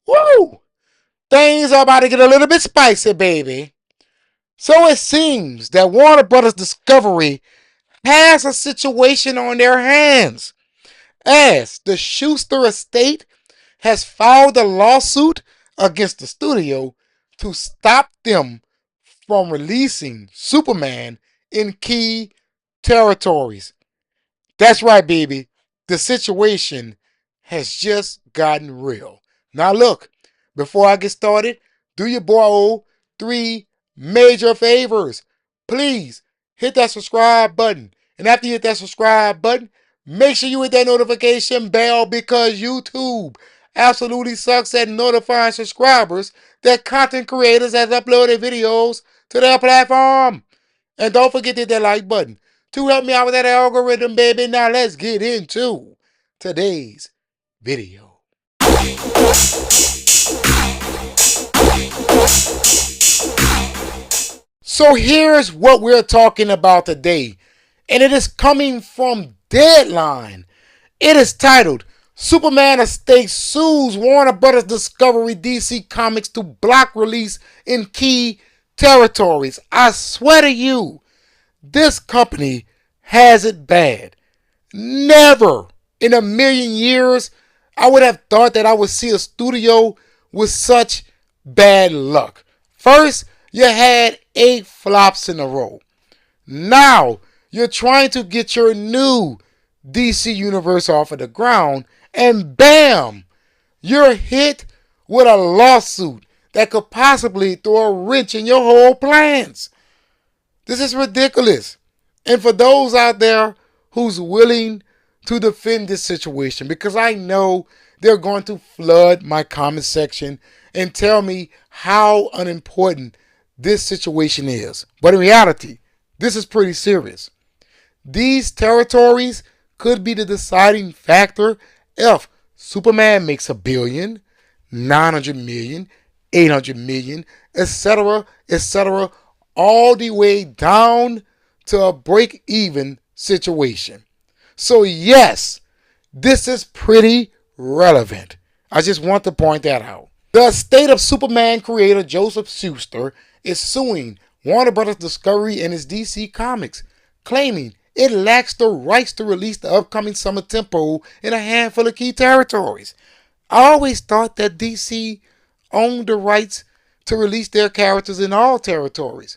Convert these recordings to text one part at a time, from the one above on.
Woo! Things are about to get a little bit spicy, baby. So it seems that Warner Brothers Discovery has a situation on their hands, as the Schuster estate has filed a lawsuit against the studio to stop them from releasing Superman in key territories. That's right, baby. The situation has just gotten real. Now, look, before I get started, do your boy three major favors. Please hit that subscribe button. And after you hit that subscribe button, make sure you hit that notification bell because YouTube absolutely sucks at notifying subscribers that content creators have uploaded videos to their platform. And don't forget to hit that like button to help me out with that algorithm, baby. Now let's get into today's video. So here's what we're talking about today, and it is coming from Deadline. It is titled, Superman Estate Sues Warner Brothers Discovery DC Comics to Block Release in Key Territories. I swear to you, this company has it bad. Never in a million years I would have thought that I would see a studio with such bad luck. First, you had 8 flops in a row. Now, you're trying to get your new DC universe off of the ground, and bam, you're hit with a lawsuit that could possibly throw a wrench in your whole plans. This is ridiculous. And for those out there who's willing to defend this situation, because I know they're going to flood my comment section and tell me how unimportant this situation is. But in reality, this is pretty serious. These territories could be the deciding factor if Superman makes $1 billion, 900 million, 800 million, etc., etc., all the way down to a break-even situation. So yes, this is pretty relevant. I just want to point that out. The estate of Superman creator Joseph Schuster is suing Warner Brothers Discovery and his DC Comics, claiming it lacks the rights to release the upcoming Summer Tempo in a handful of key territories. I always thought that DC owned the rights to release their characters in all territories.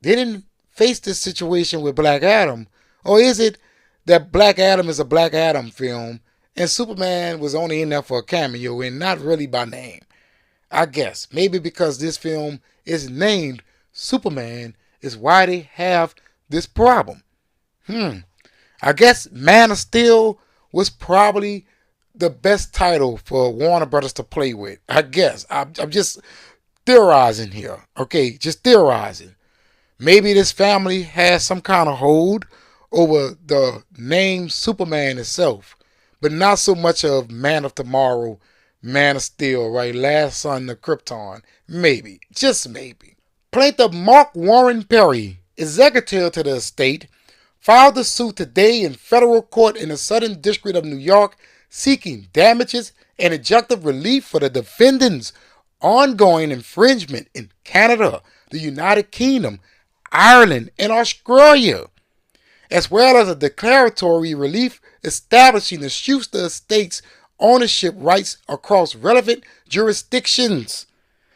They didn't face this situation with Black Adam. Or is it that Black Adam is a Black Adam film and Superman was only in there for a cameo and not really by name? I guess maybe because this film is named Superman is why they have this problem. I guess Man of Steel was probably the best title for Warner Brothers to play with. I guess. I'm just theorizing here. Okay, just theorizing. Maybe this family has some kind of hold over the name Superman itself, but not so much of Man of Tomorrow, Man of Steel, right? Last Son of Krypton. Maybe. Just maybe. Plaintiff Mark Warren Perry, executor to the estate, filed the suit today in federal court in the Southern District of New York, seeking damages and injunctive relief for the defendants' ongoing infringement in Canada, the United Kingdom, Ireland, and Australia, as well as a declaratory relief establishing the Schuster estate's ownership rights across relevant jurisdictions.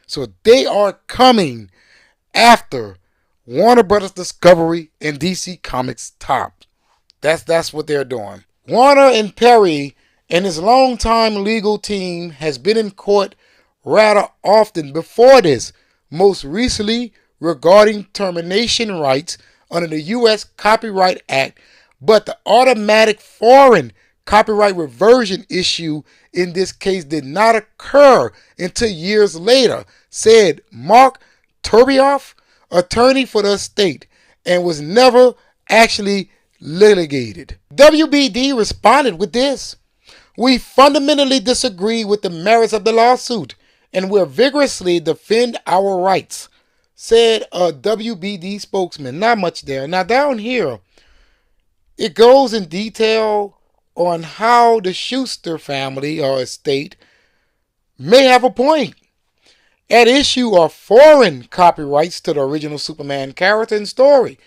So they are coming after Warner Brothers Discovery and DC Comics top. That's what they're doing. Warner and Perry and his longtime legal team has been in court rather often before this, most recently regarding termination rights under the U.S. Copyright Act, but the automatic foreign copyright reversion issue in this case did not occur until years later, said Mark Turbioff, attorney for the estate, and was never actually litigated. WBD responded with this: "We fundamentally disagree with the merits of the lawsuit and will vigorously defend our rights," said a WBD spokesman. Not much there. Now down here, it goes in detail on how the Schuster family or estate may have a point. At issue are foreign copyrights to the original Superman character and story,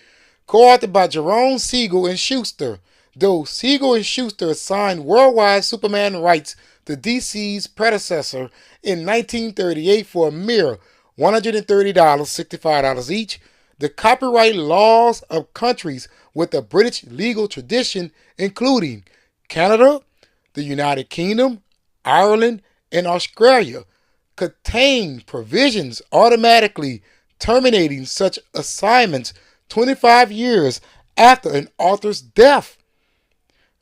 co-authored by Jerome Siegel and Schuster, though Siegel and Schuster assigned worldwide Superman rights to DC's predecessor in 1938 for a mere $130, $65 each. The copyright laws of countries with a British legal tradition, including Canada, the United Kingdom, Ireland, and Australia, contain provisions automatically terminating such assignments 25 years after an author's death.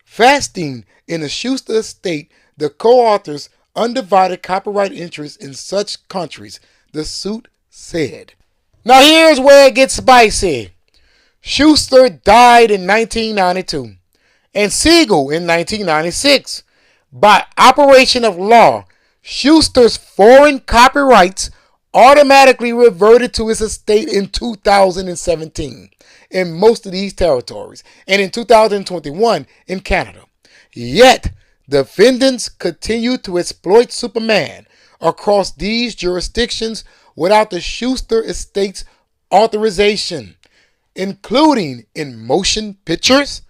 Vesting in the Schuster estate the co-author's undivided copyright interest in such countries, the suit said. Now here's where it gets spicy. Schuster died in 1992 and Siegel in 1996. By operation of law, Schuster's foreign copyrights automatically reverted to his estate in 2017 in most of these territories and in 2021 in Canada. Yet, defendants continue to exploit Superman across these jurisdictions without the Schuster estate's authorization, including in motion pictures,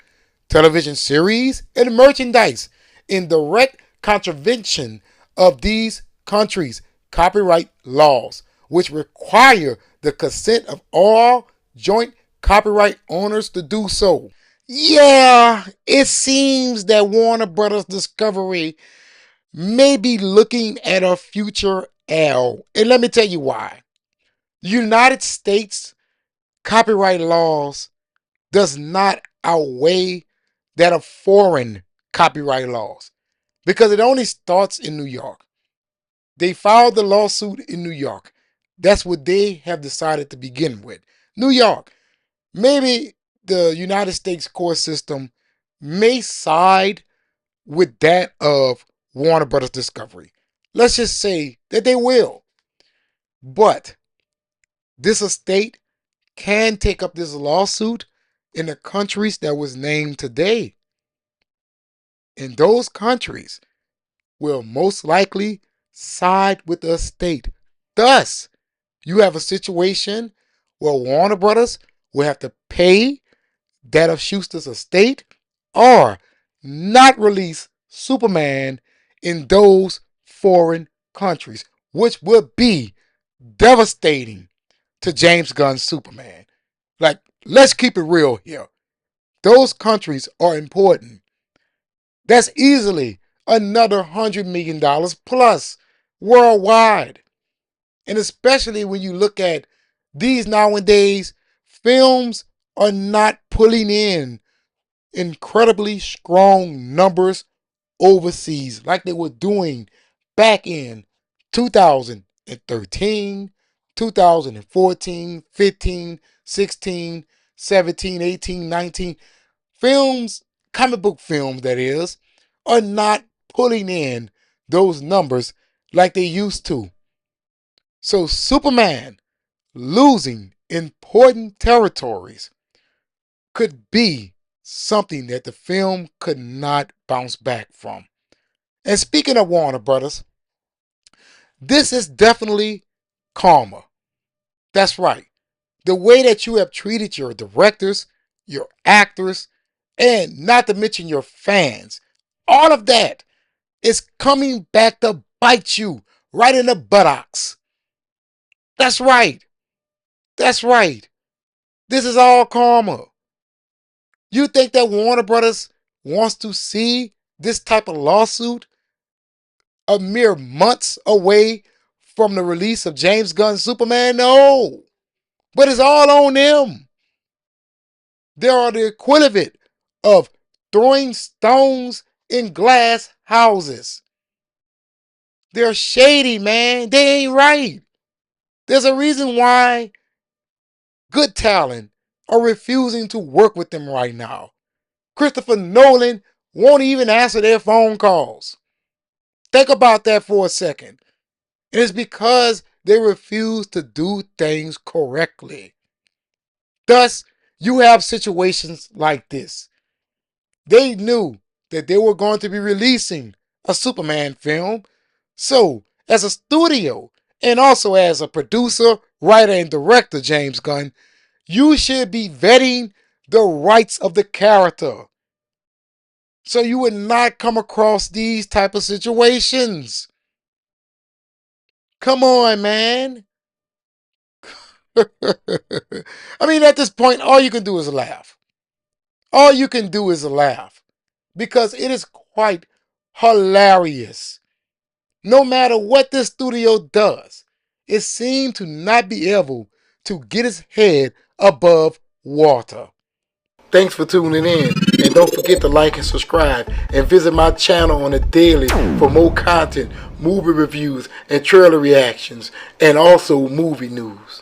television series, and merchandise, in direct contravention of these countries' copyright laws, which require the consent of all joint copyright owners to do so. Yeah, it seems that Warner Brothers Discovery may be looking at a future L. And let me tell you why. United States copyright laws does not outweigh that of foreign copyright laws because it only starts in New York. They filed the lawsuit in New York. That's what they have decided to begin with. New York. Maybe the United States court system may side with that of Warner Brothers Discovery. Let's just say that they will. But this estate can take up this lawsuit in the countries that was named today. And those countries will most likely side with the estate. Thus, you have a situation where Warner Brothers will have to pay that of Schuster's estate or not release Superman in those foreign countries, which would be devastating to James Gunn's Superman. Like, let's keep it real here. Those countries are important. That's easily another $100 million plus worldwide. And especially when you look at these nowadays, films are not pulling in incredibly strong numbers overseas like they were doing back in 2013, 2014, 15, 16, 17, 18, 19. Films, comic book films that is, are not pulling in those numbers like they used to. So Superman losing important territories could be something that the film could not bounce back from. And speaking of Warner Brothers, this is definitely karma. That's right. The way that you have treated your directors, your actors, and not to mention your fans, all of that is coming back to bite you right in the buttocks. That's right. That's right. This is all karma. You think that Warner Brothers wants to see this type of lawsuit a mere months away from the release of James Gunn's Superman? No. But it's all on them. They are the equivalent of throwing stones in glass houses. They're shady, man. They ain't right. There's a reason why good talent are refusing to work with them right now. Christopher Nolan won't even answer their phone calls. Think about that for a second. And it's because they refuse to do things correctly. Thus, you have situations like this. They knew that they were going to be releasing a Superman film. So, as a studio and also as a producer, writer, and director, James Gunn, you should be vetting the rights of the character, so you would not come across these type of situations. Come on, man. I mean, at this point, all you can do is laugh. All you can do is laugh because it is quite hilarious. No matter what this studio does, it seems to not be able to get its head above water. Thanks for tuning in, and don't forget to like and subscribe, and visit my channel on the daily for more content, movie reviews, and trailer reactions, and also movie news.